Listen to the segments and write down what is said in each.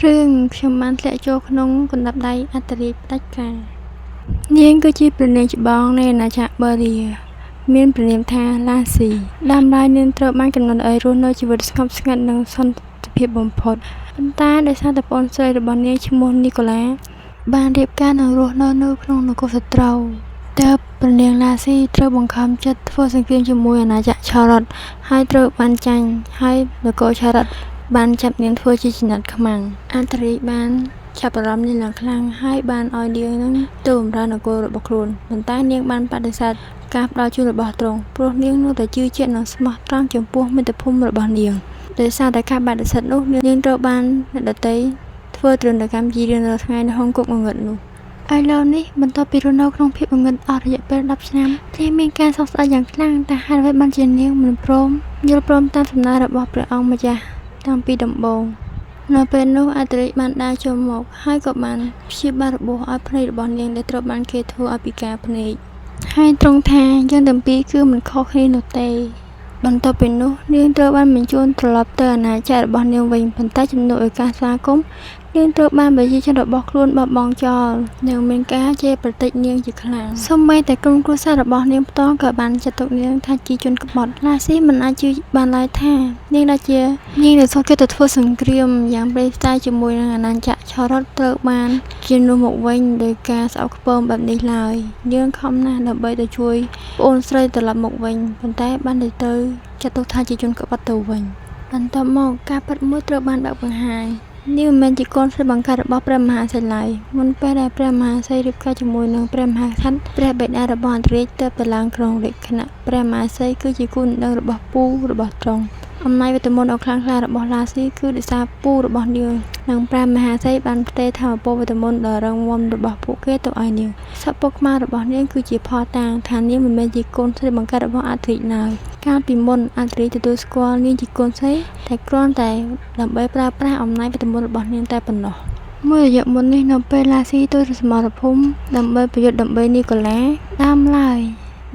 រឿងខ្ញុំបានធ្លាក់ចូលក្នុងកណ្ដាប់ដៃអត្តរាជផ្ដាច់ការនាងគឺជាព្រះនាងច្បងនៃអាណាចក្របូរីមានព្រះនាមថាឡាស៊ីដើមឡើយនាងត្រូវបានកំណត់ឲ្យរស់នៅជីវិតស្ងប់ស្ងាត់និងសន្តិភាពបំផុតប៉ុន្តែដោយសារតែប្អូនស្រីរបស់នាងឈ្មោះនីកូឡាបានរៀបការនិងរស់នៅក្នុងនគរសត្រូវទើបព្រះនាងឡាស៊ីត្រូវបង្ខំចិត្តធ្វើសង្គ្រាមជាមួយអាណាចក្រឆារ៉ុតហើយត្រូវបានចាញ់ហើយនគរឆារ៉ុតបានចាប់នាងធ្វើជាចំណាត់ខ្មាំងអន្តរាជបានចាប់អារម្មណ៍នាងយ៉ាងខ្លាំងហើយបានឲ្យនាងនឹងទៅបម្រើនគររបស់ខ្លួនប៉ុន្តែនាងបានបដិសេធការផ្ដល់ជូនរបស់ទ្រង់ព្រោះនាងនៅតែជឿជាក់និងស្មោះត្រង់ចំពោះមាតុភូមិរបស់នាងដោយសារតែការបដិសេធនោះនាងត្រូវបានអ្នកដទៃធ្វើទរណកម្មជារៀងរាល់ថ្ងៃនៅក្នុងគុកងងឹតនោះឥឡូវនេះបន្ទាប់ពីរស់នៅក្នុងភាពងងឹតអស់រយៈពេល10ឆ្នាំនាងមានការសោកស្ដាយយ៉ាងខ្លាំងតែហេតុអ្វីបានជានាងមិនព្រមយល់ព្រមតាមសំណើរបស់ព្រះអង្គម្ចាស់តាំងពីដំបូងនៅពេលនោះអន្តរាជបានដើរចូលមកហើយក៏បានព្យាបាលរបួសឲ្យភ្នែករបស់នាងដែលត្រូវបានគេធ្វើឲ្យពិការភ្នែកហើយទ្រង់ថាយើងទាំងពីរគឺមិនខុសគ្នានោះទេបន្ទាប់ពីនោះនាងត្រូវបានបញ្ជូនត្រឡប់ទៅអាណាចក្ររបស់នាងវិញប៉ុន្តែជំនួសឲ្យការស្វាគមន៍នាងត្រូវបានប្រជាជនរបស់ខ្លួនបោះបង់ចោលនិងមានការជេរប្រតិចនាងជាខ្លាំងសូម្បីតែក្រុមគ្រួសាររបស់នាងផ្ទាល់ក៏បានចាត់ទុកនាងថាជាជនក្បត់ឡាស៊ីមិនអាចជឿបានឡើយថានាងដែលជានាងដែលសុខចិត្តទៅធ្វើសង្គ្រាមយ៉ាងព្រៃផ្សៃជាមួយនឹងអាណាចក្រឆារ៉ុតត្រូវបានជំនួសមកវិញដោយការស្អប់ខ្ពើមបែបនេះឡើយនាងខំណាស់ដើម្បីទៅជួយប្អូនស្រីត្រឡប់មកវិញប៉ុន្តែបានទៅចាត់ទុកថាជាជនក្បត់ទៅវិញបន្ទាប់មកការពិតមួយត្រូវបានបើកបង្ហាញនេះមិនមែនជាកូនស្រីបង្កើតរបស់ព្រះមហាក្សត្រឡើយមុនពេលដែលព្រះមហាក្សត្ររៀបការជាមួយនឹងព្រះមហាក្សត្រព្រះបិតារបស់អន្តរាជទើបទៅឡើងគ្រងរាជ្យគណៈព្រះមហាក្សត្រគឺជាគូដណ្ដឹងរបស់ពូរបស់ទ្រង់អំណាចវេទមន្តដ៏ខ្លាំងក្លារបស់ឡាស៊ីគឺដោយសារពូរបស់នាងនិងព្រះមហាក្សត្របានផ្ទេរថាមពលវេទមន្តដ៏រឹងមាំរបស់ពួកគេទៅឲ្យនាងសពុខ្មែររបស់នាងគឺជាផតាំងថានាងមិនមែនជាកូនស្រីបង្កើតរបស់អន្តរាជឡើយកាលពីមុនអន្តរាជទទួលស្គាល់នាងជាកូនស្រីតែគ្រាន់តែដើម្បីប្រើប្រាស់អំណាចវេទមន្តរបស់នាងតែប៉ុណ្ណោះមួយរយៈមុននេះនៅពេលឡាស៊ីទៅសមរភូមិដើម្បីប្រយុទ្ធដើម្បីនីកូឡាដើមឡើយ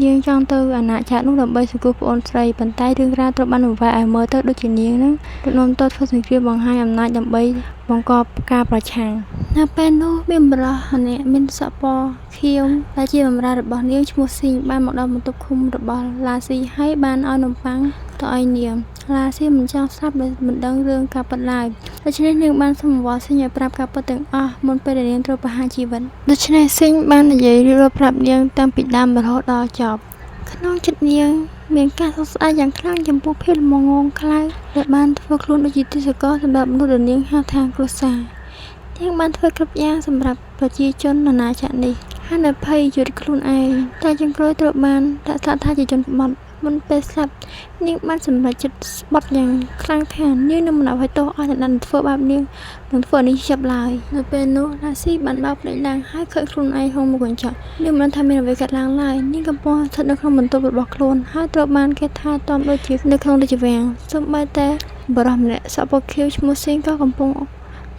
នាងចង់ទៅអាណាចក្រនោះដើម្បីសង្គ្រោះប្អូនស្រីប៉ុន្តែរឿងរ៉ាវត្រូវបានបង្វែរឲ្យមើលទៅដូចជានាងនឹងដឹកនាំទៅធ្វើសង្គ្រាមបង្ហាញអំណាចដើម្បីបង្កប់ការប្រឆាំងនៅពេលនោះមានបរិសម្នាក់មានសពខៀវដែលជាបម្រើរបស់នាងឈ្មោះស៊ីងបានមកដល់បន្ទប់ឃុំរបស់ឡាស៊ីហើយបានឲ្យនំប៉័ងទៅឲ្យនាងឡាស៊ីមិនចង់ស្ដាប់ដោយមិនដឹងរឿងការពិតឡើយដូច្នេះនាងបានសុំអង្វរស៊ីងឲ្យប្រាប់ការពិតទាំងអស់មុនពេលដែលនាងត្រូវប្រហារជីវិតដូច្នេះស៊ីងបាននិយាយរៀបរាប់ប្រាប់នាងតាំងពីដើមរហូតដល់ចប់ក្នុងចិត្តនាងមានការសោកស្ដាយយ៉ាងខ្លាំងចំពោះភាពល្ងងខ្លៅដែលបានធ្វើខ្លួនដូចជាទិសកោសម្រាប់មនុស្សដែលនាងហៅថាគ្រួសារនាងបានធ្វើគ្រប់យ៉ាងសម្រាប់ប្រជាជនអាណាចក្រនេះហើយនៅភ័យយុទ្ធខ្លួនឯងតែចុងក្រោយត្រូវបានដាក់ថាជាជនក្បត់មុនពេលស្លាប់នាងបានសម្រេចចិត្តស្បត់យ៉ាងខ្លាំងថានាងនឹងមិនអភ័យទោសឲ្យអ្នកណាធ្វើបាបនាងនឹងធ្វើនេះជាប់ឡើយនៅពេលនោះឡាស៊ីបានបោកភ្នែកឡើងហើយឃើញខ្លួនឯងហងមុខកញ្ចក់នាងមិនដឹងថាមានអ្វីកើតឡើងឡើយនាងកំពុងស្ថិតនៅក្នុងបន្ទប់របស់ខ្លួនហើយត្រូវបានគេថែទាំដូចជានៅក្នុងរាជវាំងសូម្បីតែបរិសម្នាក់សពខៀវឈ្មោះស៊ីងក៏កំពុង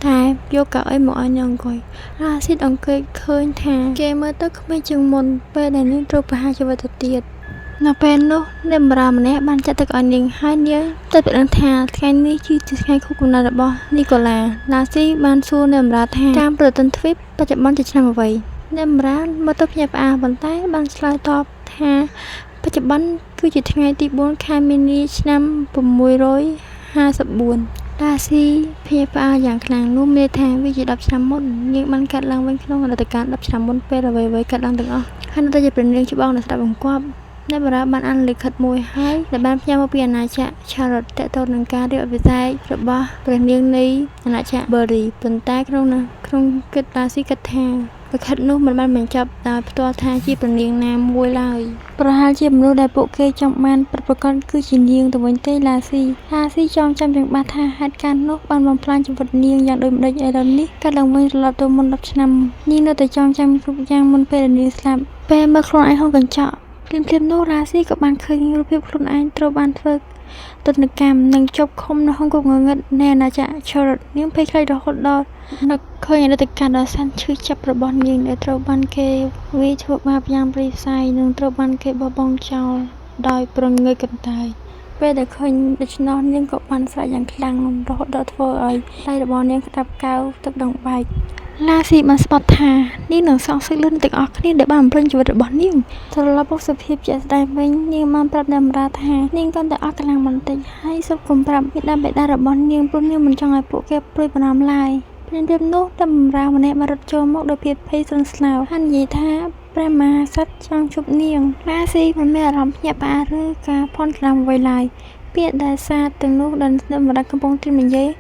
តែយកកៅអីមកឲ្យនាងអង្គុយឡាស៊ីអង្គុយឃើញថាគេមើលទៅក្មេងជាងមុនពេលដែលនាងត្រូវប្រហារជីវិតទៅទៀតនៅពេលនោះអ្នកបម្រើម្នាក់បានចាត់ទឹកឲ្យនាងហើយនាងទៅដឹងថាថ្ងៃនេះគឺជាថ្ងៃខួបកំណើតរបស់នីកូឡាឡាស៊ីបានសួរអ្នកបម្រើថាតាមប្រតិទិនទ្វីបបច្ចុប្បន្នជាឆ្នាំអ្វីអ្នកបម្រើមើលទៅភ្ញាក់ផ្អើលប៉ុន្តែបានឆ្លើយតបថាបច្ចុប្បន្នគឺជាថ្ងៃទី4ខែមីនាឆ្នាំ654ឡាស៊ីភ្ញាក់ផ្អើលយ៉ាងខ្លាំងនោះមានថាវាជា10ឆ្នាំមុននាងបានកាត់ឡើងវិញក្នុងអតីតកាល10ឆ្នាំមុនពេលអ្វីៗកាត់ឡើងទាំងអស់ហើយនៅតែជាព្រះនាងច្បងដែលស្ដាប់បង្គាប់អ្នកបម្រើបានអានលិខិតមួយហើយដែលបានផ្ញើមកពីអាណាចក្រឆារ៉ុតទាក់ទងនឹងការរៀបអភិសេករបស់ព្រះនាងនៃអាណាចក្របូរីប៉ុន្តែក្នុងគិតឡាស៊ីគិតថាលិខិតនោះមិនបានបញ្ចប់ដោយផ្ទាល់ថាជាព្រះនាងណាមួយឡើយប្រហែលជាមនុស្សដែលពួកគេចង់បានប្រកបគឺជានាងទៅវិញទេឡាស៊ីចងចាំយ៉ាងបាស់ថាហេតុការណ៍នោះបានបំផ្លាញជីវិតនាងយ៉ាងដូចម្តេចឥឡូវនេះកាត់ឡើងវិញត្រឡប់ទៅមុន10ឆ្នាំនាងនៅតែចងចាំគ្រប់យ៉ាងមុនពេលនាងស្លាប់ពេលមើលខ្លួនឯងក្នុងកញ្ចក់ភ្លាមនោះឡាស៊ីក៏បានឃើញរូបភាពខ្លួនឯងត្រូវបានធ្វើទណ្ឌកម្មនិងជាប់ឃុំនៅក្នុងគុកងងឹតនៃអាណាចក្រឆារ៉ុតនាងភ័យខ្លាចរហូតដល់នឹកឃើញអតីតកាលដ៏សែនឈឺចាប់របស់នាងដែលត្រូវបានគេវាយធ្វើបាបយ៉ាងព្រៃផ្សៃនិងត្រូវបានគេបោះបង់ចោលដោយប្រងើយកន្តើយ ពេលដែលឃើញដូច្នោះនាងក៏បានស្រែកយ៉ាងខ្លាំងរហូតដល់ធ្វើឲ្យដៃរបស់នាងក្តាប់កៅទឹកដងបែកឡាស៊ីបានស្បត់ថានាងនឹងសងសឹកលឿនទាំងអស់គ្នាដែលបានបំផ្លាញជីវិតរបស់នាងត្រឡប់មកសភាពជាក់ស្ដែងវិញនាងបានប្រាប់អ្នកបម្រើថានាងកាន់តែអស់កម្លាំងបន្តិចហើយសូមកុំប្រាប់មាតាបិតារបស់នាងព្រោះនាងមិនចង់ឲ្យពួកគេព្រួយបារម្ភឡើយព្រានរៀបនោះតែបម្រើម្នាក់បានរត់ចូលមកដោយភាពភ័យស្លន់ស្លោហើយនិយាយថាព្រះមហាក្សត្រចង់ជួបនាងឡាស៊ីមិនមានអារម្មណ៍ភ្ញាក់ផ្អើលឬការភ័ន្តច្រឡំអ្វីឡើយពាក្យដែលសារទាំងនោះដែលអ្នកបម្រើកំពុងត្រៀមនិយាយ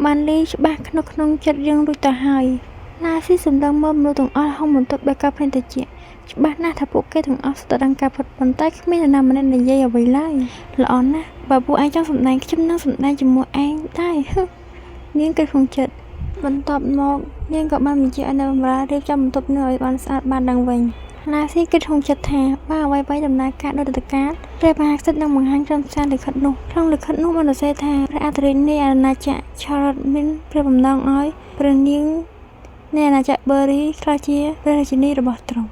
បានលាយច្បាស់ក្នុងចិត្តយើងរួចទៅហើយឡាស៊ីសម្លឹងមើលមនុស្សទាំងអស់ហុំបន្ទាប់ដោយការភ្នែកត្រជាក់ច្បាស់ណាស់ថាពួកគេទាំងអស់ស្ទើរដឹងការពិតប៉ុន្តែគ្មាននរណាម្នាក់និយាយអ្វីឡើយល្អណាស់បើពួកឯងចង់សម្ដែងខ្ញុំនឹងសម្ដែងជាមួយឯងដែរនាងគិតក្នុងចិត្តបន្ទាប់មកនាងក៏បានបញ្ជាឲ្យអ្នកបម្រើរៀបចំបន្ទប់នោះឲ្យបានស្អាតបាតឡើងវិញឡាស៊ីគិតក្នុងចិត្តថាបើអ្វីៗដំណើរការដោយរលកាលព្រះមហាក្សត្រនឹងបង្ហាញក្រុមសារលិខិតនោះក្នុងលិខិតនោះបានសរសេរថាព្រះអធិរាជនៃអាណាចក្រឆារ៉ុតមានព្រះបំណងឲ្យព្រះនាងនៃអាណាចក្របឺរីក្លាយជាព្រះរាជិនីរបស់ទ្រង់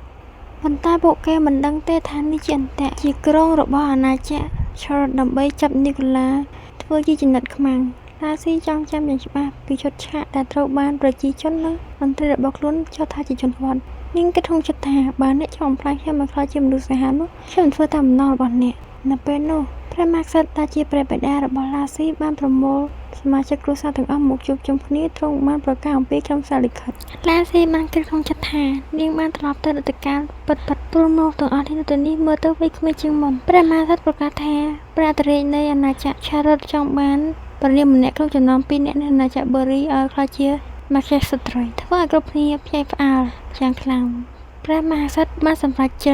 ប៉ុន្តែពួកគេមិនដឹងទេថានេះជាអន្តៈជាក្រុងរបស់អាណាចក្រឆារ៉ុតដើម្បីចាប់នីកូឡាធ្វើជាចំណិតខ្មាំងឡាស៊ីចង់ចាំយ៉ាងច្បាស់ពីឈុតឆាកដែលត្រូវបានប្រជាជននិងមន្ត្រីរបស់ខ្លួនចោទថាជាជនក្បត់នាងគិតក្នុងចិត្តថាបើអ្នកចង់បំផ្លាញខ្ញុំឲ្យខ្លាចជាមនុស្សសាហាវនោះខ្ញុំធ្វើតាមបំណងរបស់អ្នកនៅពេលនោះព្រះមហាក្សត្រដែលជាព្រះបិតារបស់ឡាស៊ីបានប្រមូលសមាជិកគ្រួសារទាំងអស់មកជួបជុំគ្នាទ្រង់បានប្រកាសអំពីក្រុមសារលិខិតឡាស៊ីបានគិតក្នុងចិត្តថានាងបានត្រឡប់ទៅរដូវកាលពិតព្រមនោះទាំងអស់នេះទៅនេះមើលទៅវ័យក្មេងជាងមុនព្រះមហាក្សត្រប្រកាសថាព្រះអធិរាជនៃអាណាចក្រឆារ៉ុតចង់បានព្រះនាងម្នាក់ក្នុងចំណោម2នាក់នៃអាណាចក្របឺរីឲ្យក្លាយជាមហេសត្រីធ្វើឲ្យគ្រប់គ្នាភ្ញាក់ផ្អើលយ៉ាងខ្លាំងព្រះមហាក្សត្របានសម្រេចជ្រ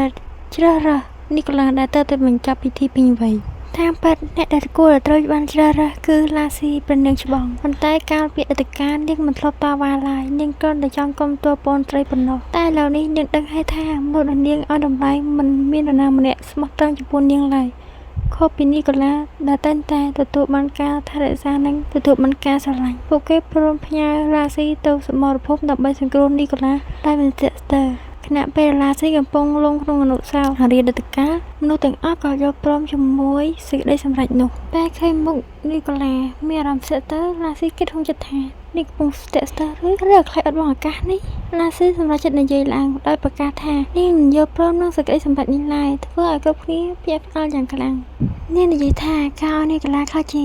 ើសរើសនីកូឡាដែលទៅបញ្ចប់ពិធីពេញវ័យតាមពិតអ្នកដែលគួរត្រូវបានជ្រើសរើសគឺឡាស៊ីព្រះនាងច្បងប៉ុន្តែកាលពីអតីតកាលនាងមិនធ្លាប់តវ៉ាឡើយនាងគ្រាន់តែចង់គាំទ្រពនត្រីប៉ុណ្ណោះតែឥឡូវនេះនាងដឹងហើយថាមនុស្សដែលនាងឲ្យតម្លៃមិនមាននរណាម្នាក់ស្មោះត្រង់ចំពោះនាងឡើយខុសពីនីកូឡាដែលតែងតែទទួលបានការថែរក្សានិងទទួលបានការស្រឡាញ់ពួកគេព្រមផ្ញើឡាស៊ីទៅសមរភូមិដើម្បីសង្គ្រោះនីកូឡាដែលមិនស្ទាក់ស្ទើរខណៈពេលឡាស៊ីកំពុងលងក្នុងអនុស្សាវរីយ៍អតីតកាលមនុស្សទាំងអស់ក៏យល់ព្រមជាមួយសេចក្តីសម្រេចនោះតែឃើញមុខនីកូឡាមានអារម្មណ៍ស្ទាក់ស្ទើរឡាស៊ីគិតក្នុងចិត្តថានេះកំពុងស្ទាក់ស្ទើរឬខ្លាចអត់បងឱកាសនេះឡាស៊ីសម្រេចចិត្តនិយាយឡើងដោយប្រកាសថានាងមិនយល់ព្រមនឹងសេចក្តីសម្រេចនេះឡើយធ្វើឲ្យគ្រប់គ្នាភ្ញាក់ផ្អើលយ៉ាងខ្លាំងនាងនិយាយថាការឲ្យនីកូឡាខ្លាចជ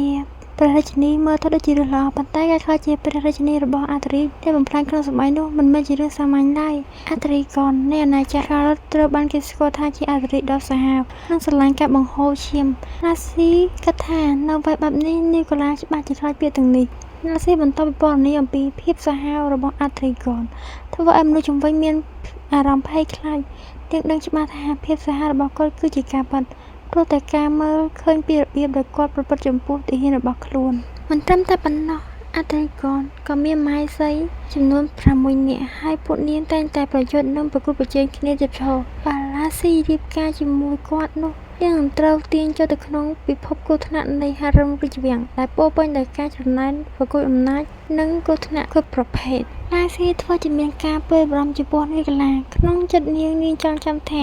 ាព្រះរាជិនីមើលទៅដូចជារឿងល្អប៉ុន្តែការខ្លាចជាព្រះរាជិនីរបស់អធិរាជដែលបំផ្លាញក្នុងសម័យនោះមិនមែនជារឿងសាមញ្ញឡើយអធិរាជកននៃអាណាចក្រឆារ៉ុតត្រូវបានគេស្គាល់ថាជាអធិរាជដ៏សាហាវនិងស្រឡាញ់ការបង្ហូរឈាមឡាស៊ីគិតថានៅវ័យបែបនេះនីកូឡាច្បាស់ជាខ្លាចពាក្យទាំងនេះឡាស៊ីបន្តពិពណ៌នាអំពីភាពសាហាវរបស់អធិរាជកនធ្វើឲ្យមនុស្សជំនាញមានអារម្មណ៍ភ័យខ្លាចទាំងដឹងច្បាស់ថាភាពសាហាវរបស់គាត់គឺជាការពិតព្រោះតែការមើលឃើញពីរបៀបដែលគាត់ប្រព្រឹត្តចំពោះទាហានរបស់ខ្លួនមិនត្រឹមតែប៉ុណ្ណោះអធិរាជកនក៏មានមហេសីចំនួន6នាក់ហើយពួកនាងតែងតែប្រយុទ្ធនិងប្រកួតប្រជែងគ្នាជាឈរបាឡាស៊ីរៀបការជាមួយគាត់នោះនាងនឹងត្រូវទាញចូលទៅក្នុងពិភពគ្រោះថ្នាក់នៃហារឹមរាជវាំងដែលពោរពេញដោយការច្រណែនប្រកួតអំណាចនិងគ្រោះថ្នាក់គ្រប់ប្រភេទឡាស៊ីធ្វើជាមានការព្រួយបារម្ភចំពោះនីកូឡាក្នុងចិត្តនាងចង់ចាំថា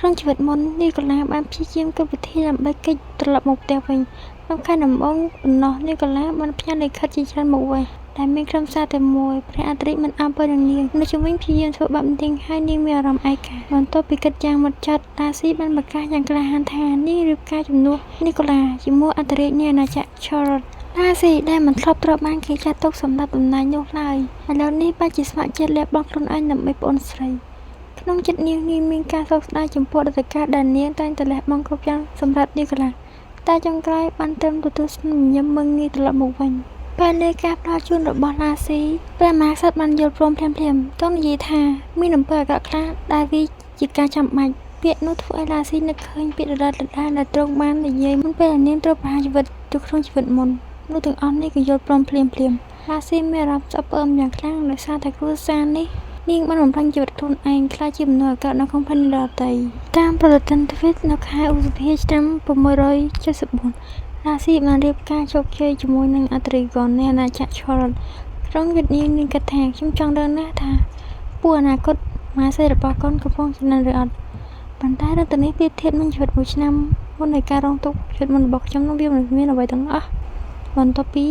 ក្នុងជីវិតមុននីកូឡាបានព្យាយាមគ្រប់វិធីដើម្បីគេចត្រឡប់មកផ្ទះវិញក្នុងខែដំបូងប៉ុណ្ណោះនីកូឡាបានផ្ញើលិខិតជាច្រើនមកវិញដែលមានក្រុមសារតែមួយព្រះអធិរាជមិនអើពើនឹងនាងនៅជំវិញព្យាយាមធ្វើបាបនាងហើយនាងមានអារម្មណ៍ឯកាបន្ទាប់ពីគិតយ៉ាងម៉ត់ចត់ឡាស៊ីបានប្រកាសយ៉ាងក្លាហានថានាងរៀបការជំនួសនីកូឡាជាមួយអធិរាជនៃអាណាចក្រឆារ៉ុតឡាស៊ីដែលមិនធ្លាប់ត្រូវបានគេចាត់ទុកសម្រាប់អំណាចនោះឡើយឥឡូវនេះបែរជាស្ម័គ្រចិត្តលះបង់ខ្លួនឯងដើម្បីប្អូនស្រីក្នុងចិត្តនាងមានការសោកស្ដាយចំពោះអតីតកាលដែលនាងតែងតែលះបង់គ្រប់យ៉ាងសម្រាប់នីកូឡាតែចុងក្រោយបានត្រឹមទទួលស្នាមញញឹមមើងងាយត្រឡប់មកវិញពេលនៃការផ្ដល់ជូនរបស់ឡាស៊ីព្រះមហាក្សត្របានយល់ព្រមភ្លាមៗទ្រង់និយាយថាមានអំពើអាក្រក់ខ្លះដែលវាជាការចាំបាច់ពាក្យនោះធ្វើឲ្យឡាស៊ីនឹកឃើញពីដដែលដែលទ្រង់បាននិយាយមុនពេលនាងត្រូវប្រហារជីវិតទៅក្នុងជីវិតមុននោះទាំងអស់នេះក៏យល់ព្រមភ្លាមឡាស៊ីមានអារម្មណ៍ស្អប់ផ្អើមយ៉ាងខ្លាំងដោយសារតែគ្រួសារនេះនាងបានបំផ្លាញជីវិតខ្លួនឯងខ្លាចជាមនុស្សអាក្រក់នៅក្នុងផែនដីដទៃតាមប្រតិទិនទ្វីបនៅខែឧសភាឆ្នាំ674ឡាស៊ីបានរៀបការជោគជ័យជាមួយនឹងអធិរាជកននៃអាណាចក្រឆារ៉ុតក្នុងយុទ្ធនានាងគិតថាខ្ញុំចង់ដឹងណាស់ថាពួកអនាគតមហាសេរីរបស់កូនកំពុងចំណេញឬអត់ប៉ុន្តែរឿងទាំងនេះប្រៀបធៀបនឹងជីវិតមួយឆ្នាំ លនៃការរងទុក្ខចិត្តមុនរបស់ខ្ញុំនោះវាមិនមានអ្វីទាំងអស់បន្ទាប់ពី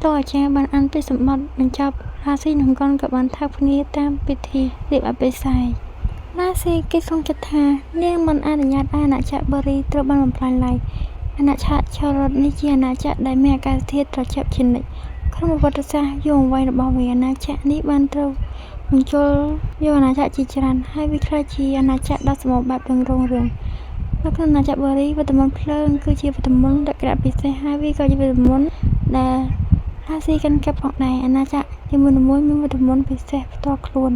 តើអាចារ្យបានអានពីសម្បត្តិបញ្ចប់រាស៊ីនិងកនក៏បានថើបគ្នាតាមពិធីរៀបអភិសេករាស៊ីគេក្នុងចិត្តថានាងមិនអនុញ្ញាតឲ្យអាណាចក្របូរីត្រូវបានបំផ្លាញឡើយអាណាចក្រឆារ៉ុតនេះជាអាណាចក្រដែលមានអាកាសធាតុត្រជាក់ជានិច្ចក្នុងប្រវត្តិសាស្ត្រយូរអង្វែងរបស់វាអាណាចក្រនេះបានត្រូវបញ្ចូលយកអាណាចក្រជាច្រើនហើយវាក្លាយជាអាណាចក្រដ៏សម្បូរបែបទាំងរុងរឿងនៅក្នុងអាណាចក្របូរីវត្តមន្តភ្លើងគឺជាវត្តមន្តលក្ខណៈពិសេសហើយវាក៏ជាវត្តមន្តដែលរាស៊ីកាន់កាប់ផងដែរអាណាចក្រនីមួយៗមានវត្តមន្តពិសេសផ្ទាល់ខ្លួន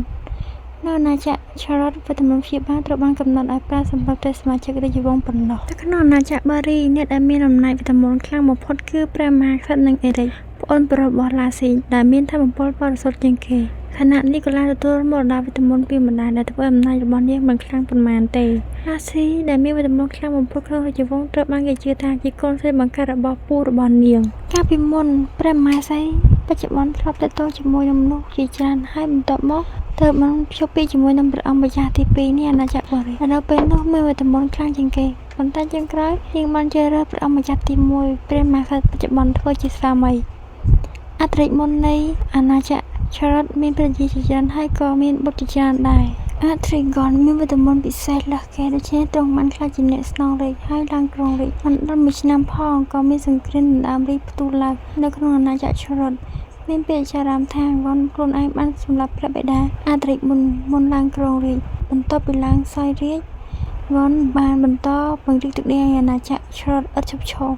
នៅអាណាចក្រឆារ៉ុតវត្តមន្តព្យាបាលត្រូវបានកំណត់ឲ្យប្រើសម្រាប់តែសមាជិករាជវង្សប៉ុណ្ណោះនៅក្នុងអាណាចក្របូរីអ្នកដែលមានអំណាចវត្តមន្តខ្លាំងបំផុតគឺព្រះមហាក្សត្រនិងអេរិកប្អូនប្រុសរបស់រាស៊ីដែលមានថាមពលបរិសុទ្ធជាងគេខណៈនេះកូឡាទទួលមរតកវិតាមុនពីម្ដាយដែលធ្វើអំណាចរបស់នាងមិនខ្លាំងប៉ុន្មានទេរាស៊ីដែលមានវិតាមុនខ្លាំងបំផុតក្នុងរាជវង្សត្រូវបានគេជឿថាជាកូនស្រីបង្កើតរបស់ពូរបស់នាងកាលពីមុនព្រះមហាក្សត្របច្ចុប្បន្នធ្លាប់ទាក់ទងជាមួយនឹងមនុស្សជាច្រើនហើយបន្ទាប់មកត្រូវបានភ្ជាប់ពីជាមួយនឹងព្រះអង្គម្ចាស់ទី2នៃអាណាចក្របូរីនៅពេលនោះមានវិតាមុនខ្លាំងជាងគេប៉ុន្តែជាងក្រោយនាងបានជ្រើសរើសព្រះអង្គម្ចាស់ទី1ព្រះមហាក្សត្របច្ចុប្បន្នធ្វើជាស្វាមីអត្រិមុននៃអាណាចក្រឆារ៉ុតមានព្រះជាច្រើនហើយក៏មានបុត្រជាច្រើនដែរអាទ្រីហ្គនមានវត្តមន្តពិសេសលើសគេដូច្នេះទ្រង់បានខ្លាចជាអ្នកស្នងរាជហើយឡើងគ្រងរាជមិនដល់មួយឆ្នាំផងក៏មានសង្គ្រាមដណ្ដើមរាជផ្ទុះឡើងនៅក្នុងអាណាចក្រឆារ៉ុតមានពាក្យចារាមថាវ៉ាន់ខ្លួនឯងបានសម្លាប់ព្រះបិតាអាទ្រីមុនឡើងគ្រងរាជបន្ទាប់ពីឡើងសោយរាជវ៉ាន់បានបន្តពង្រីកទឹកដីអាណាចក្រឆារ៉ុតឥតឈប់ឈរ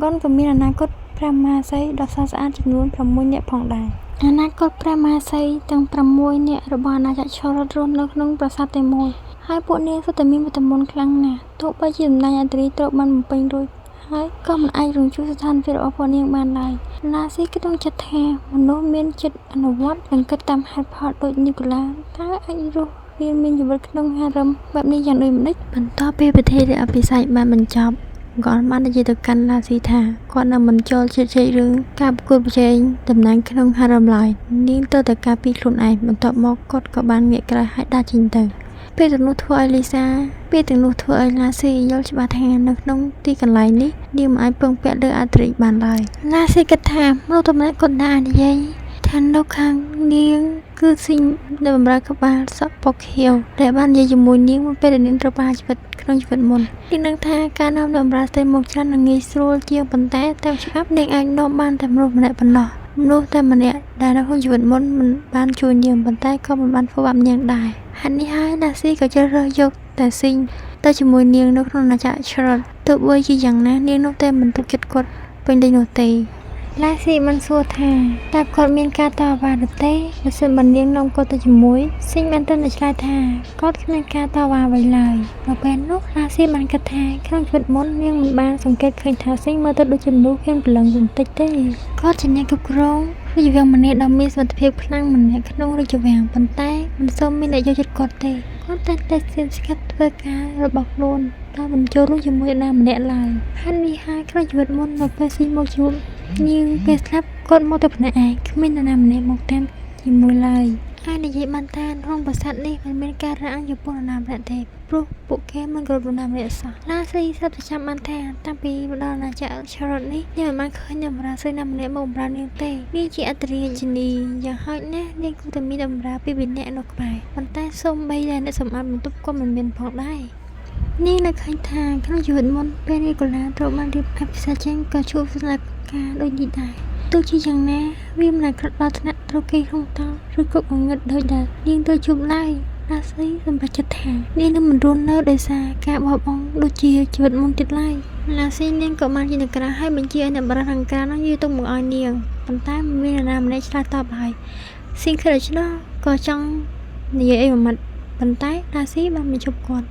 វ៉ាន់ក៏មានអនាគតព្រះមហាក្សត្រីដ៏ស្រស់ស្អាតចំនួន6នាក់ផងដែរអនាគតព្រះមហាក្សត្រីទាំង6នាក់របស់អាណាចក្រឆារ៉ុតរស់នៅក្នុងប្រាសាទតែមួយហើយពួកនាងសុទ្ធតែមានវត្តមន្តខ្លាំងណាស់ទោះបីជាតំណែងអត្រីត្រូវបានបំពេញរួចហើយក៏មិនអាចរំជួសស្ថានភាពរបស់ពួកនាងបានឡើយរាស៊ីគិតក្នុងចិត្តថាមនុស្សមានចិត្តអនុវត្តនិងគិតតាមហេតុផលដូចនីកូឡាតើអាចរស់រានមានជីវិតក្នុងហារឹមបែបនេះយ៉ាងដូចម្តេចបន្ទាប់ពីពិធីអភិសេកបានបញ្ចប់គាត់បាននិយាយទៅកាន់រាស៊ីថាគាត់នឹងមិនចូលជជែករឿងការប្រកួតប្រជែងតំណែងក្នុងហារ៉ាមឡើយនាងទៅតែការពីខ្លួនឯងបន្ទាប់មកគាត់ក៏បានងាកក្រោយឲ្យដើរចេញទៅពេលទាំងនោះធ្វើឲ្យរាស៊ីយល់ច្បាស់ថានៅក្នុងទីកន្លែងនេះនាងមិនអាចពឹងពាក់លើអត្រិបានឡើយរាស៊ីគិតថាមនុស្សតំណែងគាត់ដែរនិយាយថានៅខាងនាងគឺស៊ីងនៅបម្រើក្បាលសក់ពកខៀវដែលបាននិយាយជាមួយនាងមុនពេលដែលនាងត្រូវបានជីវិតក្នុងជីវិតមុននាងដឹងថាការនាំបម្រើស្ទើរមកច្រើននិងងាយស្រួលជាងប៉ុន្តែតាមច្បាប់នាងអាចនាំបានតែមនុស្សម្នាក់ប៉ុណ្ណោះមនុស្សតែម្នាក់ដែលនៅក្នុងជីវិតមុនមិនបានជួយនាងប៉ុន្តែក៏មិនបានធ្វើបាបនាងដែរហេតុនេះហើយដាស៊ីក៏ជ្រើសរើសយកតែស៊ីងទៅជាមួយនាងនៅក្នុងអាណាចក្រឆារ៉ុតទោះបីជាយ៉ាងណានាងនោះតែមិនទុកចិត្តគាត់ពេញលេញនោះទេរាស៊ីបានសួរថាតើគាត់មានការតវ៉ាឬទេបើសិនបើនាងនាំគាត់ទៅជាមួយស៊ីងបានទៅឆ្លើយថាគាត់គ្មានការតវ៉ាអ្វីឡើយនៅពេលនោះរាស៊ីបានគិតថាក្នុងជីវិតមុននាងមិនបានសង្កេតឃើញថាស៊ីងមើលទៅដូចជាមនុស្សមានព្រលឹងបន្តិចទេគាត់ជាអ្នកគ្រប់គ្រងរាជវាំងម្នាក់ដ៏មានសមត្ថភាពខ្លាំងម្នាក់ក្នុងរាជវាំងប៉ុន្តែមិនសូវមានអ្នកយកចិត្តគាត់ទេគាត់តែងតែស្ទាបស្កាត់ធ្វើការរបស់ខ្លួនដោយមិនចូលរួមជាមួយណាម្នាក់ឡើយហើយនេះហើយក្នុងជីវិតមុននៅពេលស៊ីងមកជួបនាងពេលស្លាប់គាត់មកតែម្នាក់ឯងគ្មាននរណាម្នាក់មកតាមជាមួយឡើយហើយនិយាយបានថាក្នុងប្រាសាទនេះមិនមានការរាំងចំពោះនរណាម្នាក់ទេព្រោះពួកគេមិនគោរពនរណាម្នាក់សោះរាស៊ីស្រាប់តែចាំបានថាតាំងពីមកដល់អាណាចក្រឆារ៉ុតនេះនាងមិនបានឃើញនរណាស្រីណាម្នាក់មកបម្រើនាងទេនាងជាអត្រាជនីយ៉ាងហោចណាស់នាងគួរតែមានបម្រើពីរនាក់នៅក្បែរប៉ុន្តែសូម្បីតែអ្នកសម្អាតបន្ទប់ក៏មិនមានផងដែរនាងនៅឃើញថាក្នុងជីវិតមុនពេលនីកូឡាត្រូវបានរៀបអភិសេកចេញក៏ជួបស្លាប់ការដូចនេះដែរទោះជាយ៉ាងណាវាមិនអាចដល់ថ្នាក់ត្រូវគេក្នុងតោឬក៏ងងឹតដូចដែលនាងទៅជួបឡើយរាស៊ីសម្រេចចិត្តថានាងនឹងមិនរស់នៅដោយសារការបោះបង់ដូចជាជីវិតមុនទៀតឡើយរាស៊ីនាងក៏បានជានក្រាឲ្យបញ្ជាឲ្យអ្នកបរិខាងការនោះយកទុកមកឲ្យនាងប៉ុន្តែមិនមាននរណាម្នាក់ឆ្លើយតបហើយស៊ីងឃើញដូច្នោះក៏ចង់និយាយអីមួយម៉ាត់ប៉ុន្តែរាស៊ីបានបញ្ឈប់គាត់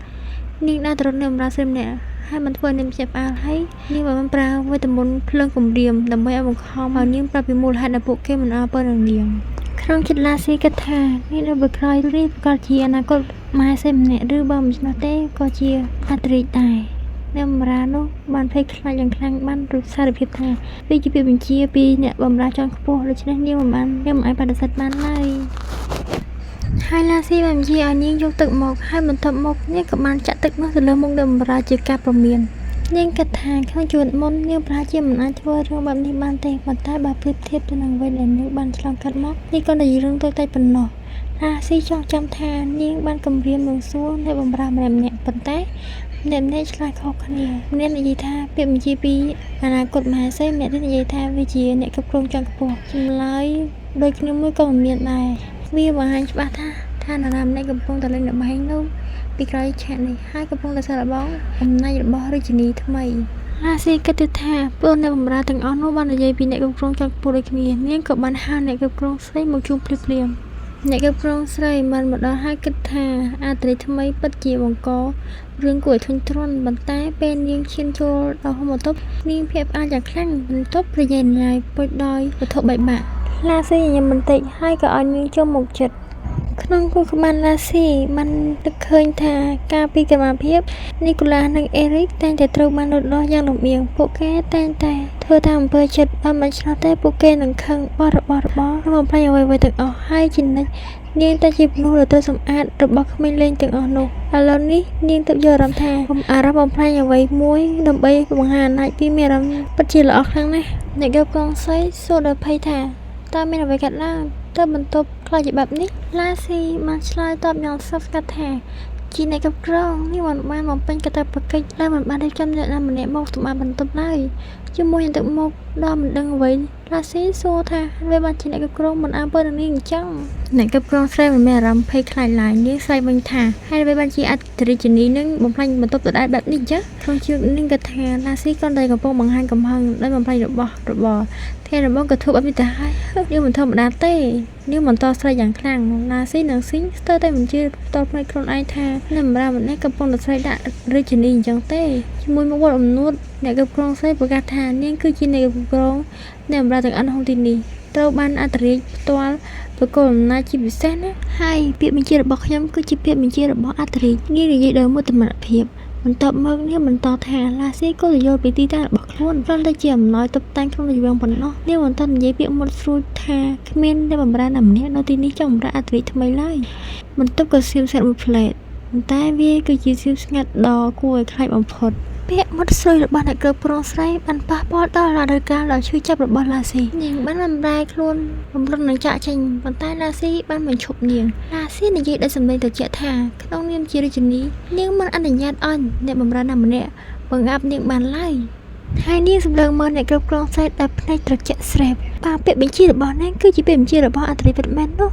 នាងដើរទៅរកអ្នកបម្រើស្រីម្នាក់ហើយបានធ្វើនាងភ្ញាក់ផ្អើលហើយនាងបានប្រើវេទមន្តភ្លើងគំរាមដើម្បីឲ្យបង្ខំឲ្យនាងប្រាប់ពីមូលហេតុដែលពួកគេមិនអើពើនឹងនាងក្នុងចិត្តរាស៊ីគិតថានាងនៅពេលក្រោយនេះប្រកាសជាអនាគតម៉ែសេម្នាក់ឬបើមិនឆ្នោះទេក៏ជាអត្រិចដែរអ្នកបម្រើនោះបានភ័យខ្លាចយ៉ាងខ្លាំងបានរួចសារភាពថាវាជាពាក្យបញ្ជាពីអ្នកបម្រើជាន់ខ្ពស់ដូច្នេះនាងមិនអាចបដិសេធបានឡើយហើយរាស៊ីបានបញ្ជាឲ្យនាងយកទឹកមកហើយបន្ទាប់មកនាងក៏បានចាក់ទឹកនោះទៅលើមុខអ្នកបម្រើជាការព្រមាន នាងគិតថាក្នុងជីវិតមុននាងប្រហែលជាមិនអាចធ្វើរឿងបែបនេះបានទេប៉ុន្តែបើប្រៀបធៀបទៅនឹងអ្វីដែលនាងបានឆ្លងកាត់មកនេះគ្រាន់តែជារឿងតូចតាចប៉ុណ្ណោះរាស៊ីចងចាំថានាងបានគំរាមនឹងសួរអ្នកបម្រើម្នាក់ៗប៉ុន្តែអ្នកឆ្លើយខុសគ្នាម្នាក់និយាយថាពាក្យបញ្ជាពីអនាគសមហេសីម្នាក់ទៀតនិយាយថាវាជាអ្នកគ្រប់គ្រងជាន់ខ្ពស់ចម្លើយដូចគ្នាមួយក៏មិនមានដែរវាបង្ហាញច្បាស់ថានរណាម្នាក់កំពុងតែលេងល្បែងនោះពីក្រោយឆាកនេះហើយកំពុងតែសាកល្បងអំណាចរបស់រាជិនីថ្មីរាស៊ីគិតទៅថាពួកអ្នកបម្រើទាំងអស់នោះបាននិយាយពីអ្នកគ្រប់គ្រងជាន់ខ្ពស់ដូចគ្នានាងក៏បានហៅអ្នកគ្រប់គ្រងស្រីមកជួបភ្លាមៗអ្នកគ្រប់គ្រងស្រីបានមកដល់ហើយគិតថាអាត្រីថ្មីពិតជាបង្ករឿងគួរឲ្យធុញទ្រាន់ប៉ុន្តែពេលនាងឈានចូលដល់បន្ទប់នាងភ័យផ្អើលយ៉ាងខ្លាំងបន្ទប់ប្រយ័ត្នណាយពុជដោយវត្ថុបែកបាក់ឡាស៊ីញញឹមបន្តិចហើយក៏ឲ្យនាងចូលមកជិតក្នុងគូក្បាលឡាស៊ីបាននឹកឃើញថាកាលពីកម្មាភិបនីកូឡានិងអេរិកតែងតែត្រូវបានលូតលាស់យ៉ាងលំអៀងពួកគេតែងតែធ្វើតាមអំពើចិត្តបើមិនឆ្លោះទេពួកគេនឹងខឹងបោះរបស់និងបំផ្លាញអ្វីៗទាំងអស់ហើយជានិច្ចនាងតែជាមនុស្សដ៏ត្រូវសម្អាតរបស់ក្មេងលេងទាំងអស់នោះឥឡូវនេះនាងទើបយល់អារម្មណ៍ថាអារម្មណ៍បំផ្លាញអ្វីមួយដើម្បីបង្ហាញអំណាចពីមានអារម្មណ៍ពិតជាល្អខ្លាំងណាស់អ្នកគ្រប់គ្រងស្រីសួរដោយភ័យថាតើមានអ្វីកើតឡើងទៅបន្ទប់ខ្លាចជាបែបនេះឡាស៊ីបានឆ្លើយតបយ៉ាងស្ងប់ស្ងាត់ថាជាអ្នកគ្រប់គ្រងនេះមិនបានបំពេញកាតព្វកិច្ចដែលមិនបានរៀបចំអ្នកណាម្នាក់មកសម្អាតបន្ទប់ឡើយជាមួយនឹងទឹកមុខដ៏មិនដឹងអ្វីឡាស៊ីសួរថាវាបានជាអ្នកគ្រប់គ្រងមិនអើពើនឹងនាងអញ្ចឹងអ្នកគ្រប់គ្រងស្រីមិនមានអារម្មណ៍ភ័យខ្លាចឡើយនាងស្រែកវិញថាហើយវាបានជាអធិរាជិនីនឹងបំផ្លាញបន្ទប់ដដែលបែបនេះអញ្ចឹងក្នុងជីវិតនាងគិតថាឡាស៊ីគ្រាន់តែកំពុងបង្ហាញកំហឹងដោយបំផ្លាញរបស់របរថ្ងៃរបងក៏ធ្វើបែបនេះទៅហើយនាងមិនធម្មតាទេនាងបន្តស្រែកយ៉ាងខ្លាំងឡាស៊ីនិងស៊ីងស្ទើរតែមិនជឿផ្ទាល់ភ្នែកខ្លួនឯងថាអ្នកបម្រើម្នាក់កំពុងតែស្រែកដាក់រាជិនីអញ្ចឹងទេជាមួយមកវត្តអំនួតអ្នកគ្រប់គ្រងស្រីប្រកាសថានាងគឺជាអ្នកគ្រប់គ្រងអ្នកបម្រើទាំងអស់ក្នុងទីនេះត្រូវបានអធិរាជផ្ទាល់ប្រគល់អំណាចជាពិសេសណាហើយពាក្យបញ្ជារបស់ខ្ញុំគឺជាពាក្យបញ្ជារបស់អធិរាជនាងនិយាយដោយមោទនភាពបន្ទាប់មកនាងបន្តថាឡាស៊ីក៏យល់ពីទីតាំងរបស់ខ្លួនគ្រាន់តែជាអំណោយតុបតែងក្នុងរាជវាំងប៉ុណ្ណោះនាងបន្តនិយាយពាក្យមុតស្រួចថាគ្មានអ្នកបម្រើណាម្នាក់នៅទីនេះចង់បម្រើអធិរាជថ្មីឡើយបន្ទប់ក៏ស្ងៀមស្ងាត់មួយផ្លែតប៉ុន្តែវាគឺជាស្ងៀមស្ងាត់ដ៏គួរឲ្យខ្លាចបំផុតពាក្យមុតស្រួយរបស់អ្នកគ្រប់គ្រងស្រីបានប៉ះពាល់ដល់រដូវកាលដ៏ឈឺចាប់របស់ឡាស៊ីនាងបានបម្រើខ្លួនរំលឹកនឹងចាក់ចេញប៉ុន្តែឡាស៊ីបានបញ្ឈប់នាងឡាស៊ីនិយាយដោយសម្លេងត្រជាក់ថាក្នុងនាមជារាជិនីនាងមិនអនុញ្ញាតឲ្យអ្នកបម្រើណាម្នាក់បង្អាប់នាងបានឡើយហើយនាងសម្លឹងមើលអ្នកគ្រប់គ្រងស្រីដោយភ្នែកត្រជាក់ស្រេបពាក្យបញ្ជារបស់នាងគឺជាពាក្យបញ្ជារបស់អធិរាជពិតមែននោះ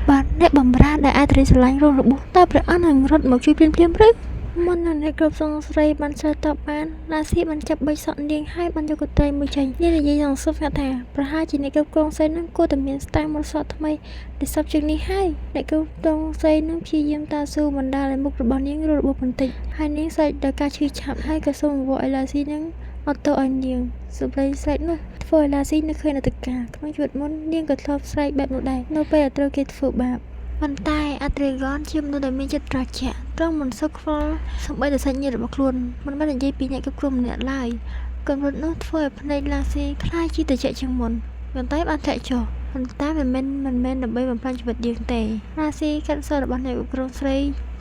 បាទអ្នកបម្រើដែលអធិរាជស្រឡាញ់រងរបួសតើព្រះអង្គនឹងរត់មកជួយភ្លាមៗឬមុននឹងអ្នកគ្រប់គ្រងស្រីបានឆ្លើយតបបានឡាស៊ីបានចាប់បិចសក់នាងហើយបានយកកន្ត្រៃមួយចេញនាងនិយាយយ៉ាងសុខថាប្រហែលជាអ្នកគ្រប់គ្រងស្រីនឹងគួរតែមានស្តង់មុតសក់ថ្មីដែលសពជាងនេះហើយអ្នកគ្រប់គ្រងស្រីនឹងព្យាយាមតស៊ូបណ្ដាលឲ្យមុខរបស់នាងរត់របួសបន្តិចហើយនាងស្រែកដោយការឈឺឆាប់ហើយក៏សូមអង្វរឲ្យឡាស៊ីនឹងអត់ទៅឲ្យនាងសម្លេងស្រែកនោះធ្វើឲ្យឡាស៊ីនឹកឃើញនៅតកាក្នុងជីវិតមុននាងក៏ធ្លាប់ស្រែកបែបនោះដែរនៅពេលដែលត្រូវគេធ្វើបាបប៉ុន្តែអាត្រីហ្គនជាមនុស្សដែលមានចិត្តត្រជាក់ត្រង់មិនសូវខ្វល់សូម្បីតែសាច់ញាតិរបស់ខ្លួនមិនបាននិយាយពីអ្នកគ្រប់គ្រងម្នាក់ឡើយកម្រិតនោះធ្វើឲ្យភ្នែកឡាស៊ីខ្លាចជាត្រជាក់ជាងមុនប៉ុន្តែបានធាក់ចុះប៉ុន្តែមិនមែនដើម្បីបំផ្លាញជីវិតយើងទេឡាស៊ីកាត់សក់របស់អ្នកគ្រប់គ្រងស្រី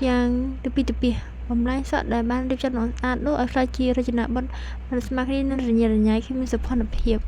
យ៉ាងទៅពីទៅពីបំលែងសក់ដែលបានរៀបចំស្អាតនោះឲ្យខ្លាចជារចនាបថមិនស្មើគ្នានឹងរញ៉េរញ៉ៃគ្មានសោភ័ណភាព